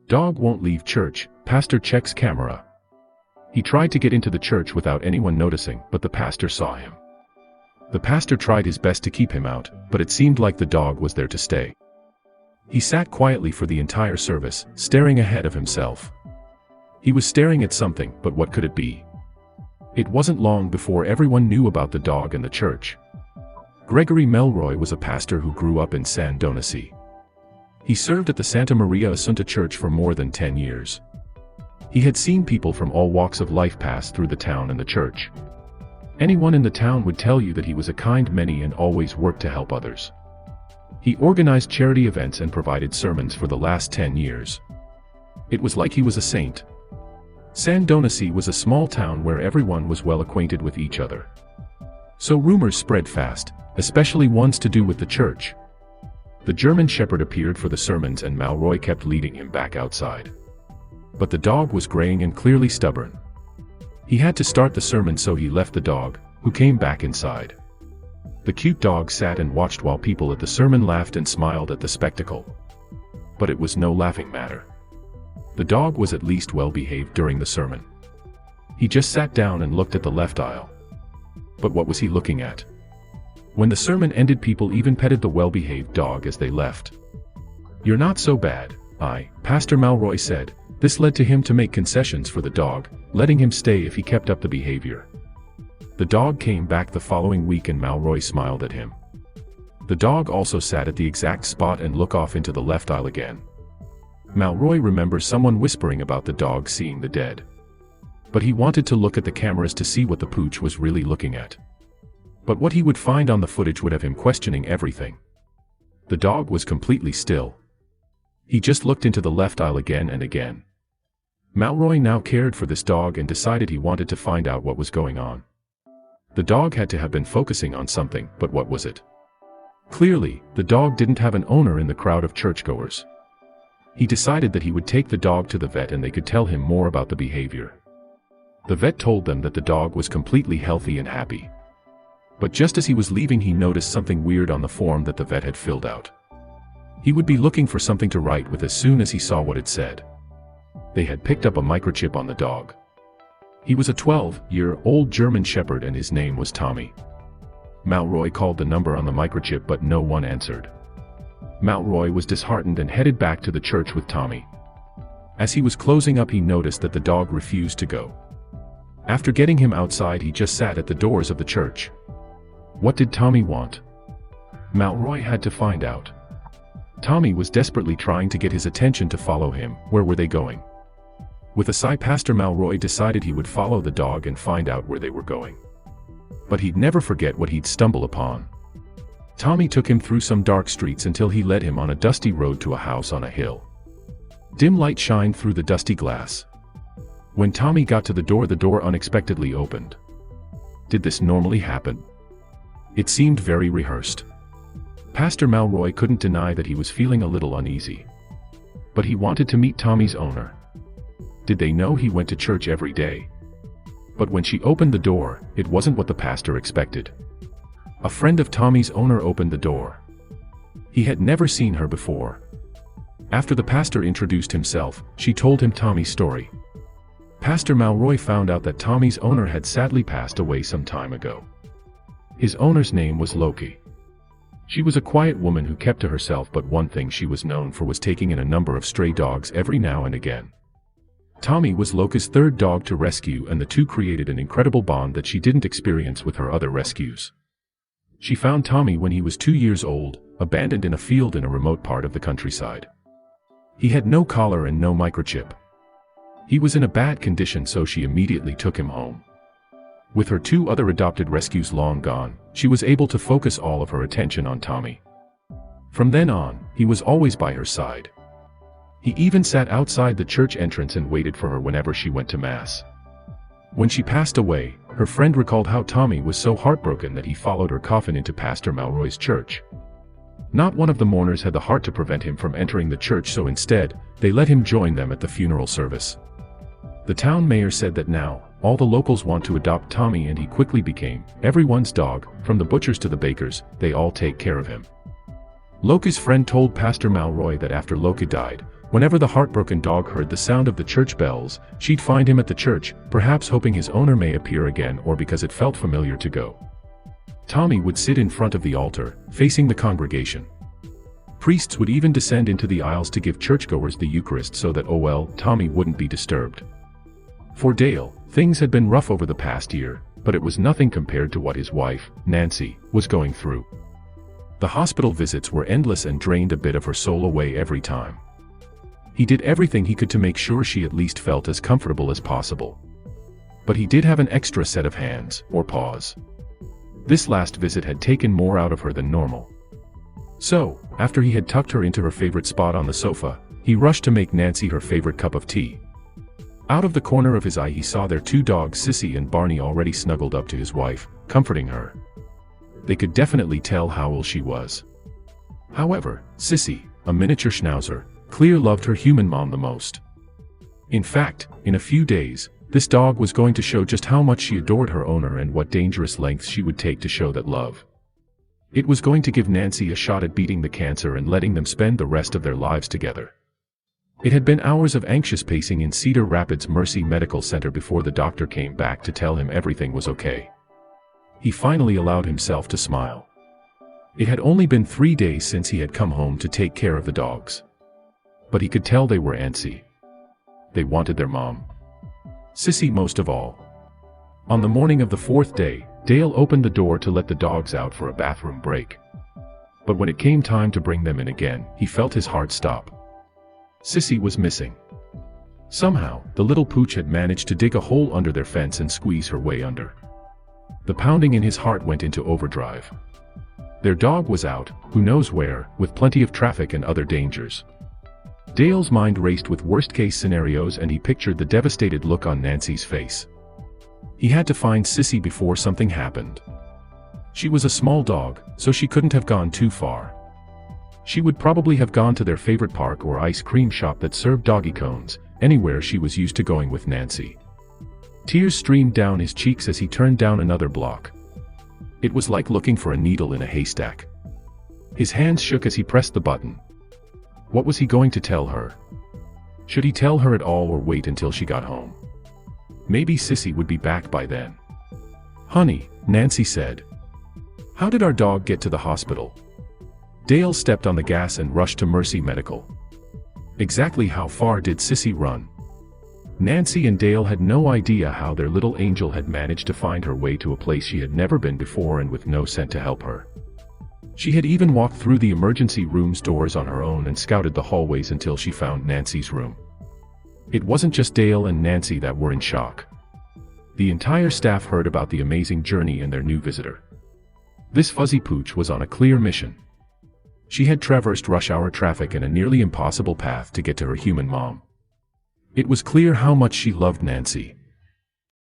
Dog won't leave church, pastor checks camera. He tried to get into the church without anyone noticing, but the pastor saw him. The pastor tried his best to keep him out, but it seemed like the dog was there to stay. He sat quietly for the entire service, staring ahead of himself. He was staring at something, but what could it be? It wasn't long before everyone knew about the dog and the church. Gregory Melroy was a pastor who grew up in San Donacy. He served at the Santa Maria Assunta Church for more than 10 years. He had seen people from all walks of life pass through the town and the church. Anyone in the town would tell you that he was a kind man and always worked to help others. He organized charity events and provided sermons for the last 10 years. It was like he was a saint. San Donacy was a small town where everyone was well acquainted with each other. So rumors spread fast, especially ones to do with the church. The German shepherd appeared for the sermons and Melroy kept leading him back outside. But the dog was graying and clearly stubborn. He had to start the sermon, so he left the dog, who came back inside. The cute dog sat and watched while people at the sermon laughed and smiled at the spectacle. But it was no laughing matter. The dog was at least well behaved during the sermon. He just sat down and looked at the left aisle. But what was he looking at? When the sermon ended, people even petted the well-behaved dog as they left. "You're not so bad, Pastor Melroy said. This led to him to make concessions for the dog, letting him stay if he kept up the behavior. The dog came back the following week and Melroy smiled at him. The dog also sat at the exact spot and looked off into the left aisle again. Melroy remembers someone whispering about the dog seeing the dead. But he wanted to look at the cameras to see what the pooch was really looking at. But what he would find on the footage would have him questioning everything. The dog was completely still. He just looked into the left aisle again and again. Melroy now cared for this dog and decided he wanted to find out what was going on. The dog had to have been focusing on something, but what was it? Clearly, the dog didn't have an owner in the crowd of churchgoers. He decided that he would take the dog to the vet and they could tell him more about the behavior. The vet told them that the dog was completely healthy and happy. But just as he was leaving, he noticed something weird on the form that the vet had filled out. He would be looking for something to write with as soon as he saw what it said. They had picked up a microchip on the dog. He was a 12-year-old German shepherd and his name was Tommy. Melroy called the number on the microchip, but no one answered. Melroy was disheartened and headed back to the church with Tommy. As he was closing up, he noticed that the dog refused to go. After getting him outside, he just sat at the doors of the church. What did Tommy want? Melroy had to find out. Tommy was desperately trying to get his attention to follow him. Where were they going? With a sigh, Pastor Melroy decided he would follow the dog and find out where they were going. But he'd never forget what he'd stumble upon. Tommy took him through some dark streets until he led him on a dusty road to a house on a hill. Dim light shined through the dusty glass. When Tommy got to the door unexpectedly opened. Did this normally happen? It seemed very rehearsed. Pastor Melroy couldn't deny that he was feeling a little uneasy. But he wanted to meet Tommy's owner. Did they know he went to church every day? But when she opened the door, it wasn't what the pastor expected. A friend of Tommy's owner opened the door. He had never seen her before. After the pastor introduced himself, she told him Tommy's story. Pastor Melroy found out that Tommy's owner had sadly passed away some time ago. His owner's name was Loki. She was a quiet woman who kept to herself, but one thing she was known for was taking in a number of stray dogs every now and again. Tommy was Loki's third dog to rescue, and the two created an incredible bond that she didn't experience with her other rescues. She found Tommy when he was 2 years old, abandoned in a field in a remote part of the countryside. He had no collar and no microchip. He was in a bad condition, so she immediately took him home. With her 2 other adopted rescues long gone, she was able to focus all of her attention on Tommy. From then on, he was always by her side. He even sat outside the church entrance and waited for her whenever she went to Mass. When she passed away, her friend recalled how Tommy was so heartbroken that he followed her coffin into Pastor Melroy's church. Not one of the mourners had the heart to prevent him from entering the church, so instead, they let him join them at the funeral service. The town mayor said that now, all the locals want to adopt Tommy, and he quickly became everyone's dog, from the butchers to the bakers, they all take care of him. Loki's friend told Pastor Melroy that after Loki died, Whenever the heartbroken dog heard the sound of the church bells, she'd find him at the church, perhaps hoping his owner may appear again or because it felt familiar to go. Tommy would sit in front of the altar, facing the congregation. Priests would even descend into the aisles to give churchgoers the Eucharist so that, oh well, Tommy wouldn't be disturbed. For Dale, things had been rough over the past year, but it was nothing compared to what his wife, Nancy, was going through. The hospital visits were endless and drained a bit of her soul away every time. He did everything he could to make sure she at least felt as comfortable as possible. But he did have an extra set of hands, or paws. This last visit had taken more out of her than normal. So, after he had tucked her into her favorite spot on the sofa, he rushed to make Nancy her favorite cup of tea. Out of the corner of his eye he saw their two dogs Sissy and Barney already snuggled up to his wife, comforting her. They could definitely tell how ill she was. However, Sissy, a miniature schnauzer, clearly loved her human mom the most. In fact, in a few days, this dog was going to show just how much she adored her owner and what dangerous lengths she would take to show that love. It was going to give Nancy a shot at beating the cancer and letting them spend the rest of their lives together. It had been hours of anxious pacing in Cedar Rapids Mercy Medical Center before the doctor came back to tell him everything was okay. He finally allowed himself to smile. It had only been 3 days since he had come home to take care of the dogs. But he could tell they were antsy. They wanted their mom. Sissy most of all. On the morning of the 4th day, Dale opened the door to let the dogs out for a bathroom break. But when it came time to bring them in again, he felt his heart stop. Sissy was missing. Somehow, the little pooch had managed to dig a hole under their fence and squeeze her way under. The pounding in his heart went into overdrive. Their dog was out, who knows where, with plenty of traffic and other dangers. Dale's mind raced with worst-case scenarios and he pictured the devastated look on Nancy's face. He had to find Sissy before something happened. She was a small dog, so she couldn't have gone too far. She would probably have gone to their favorite park or ice cream shop that served doggy cones, anywhere she was used to going with Nancy. Tears streamed down his cheeks as he turned down another block. It was like looking for a needle in a haystack. His hands shook as he pressed the button. What was he going to tell her? Should he tell her at all or wait until she got home? Maybe Sissy would be back by then. "Honey," Nancy said. "How did our dog get to the hospital?" Dale stepped on the gas and rushed to Mercy Medical. Exactly how far did Sissy run? Nancy and Dale had no idea how their little angel had managed to find her way to a place she had never been before and with no scent to help her. She had even walked through the emergency room's doors on her own and scouted the hallways until she found Nancy's room. It wasn't just Dale and Nancy that were in shock. The entire staff heard about the amazing journey and their new visitor. This fuzzy pooch was on a clear mission. She had traversed rush-hour traffic and a nearly impossible path to get to her human mom. It was clear how much she loved Nancy.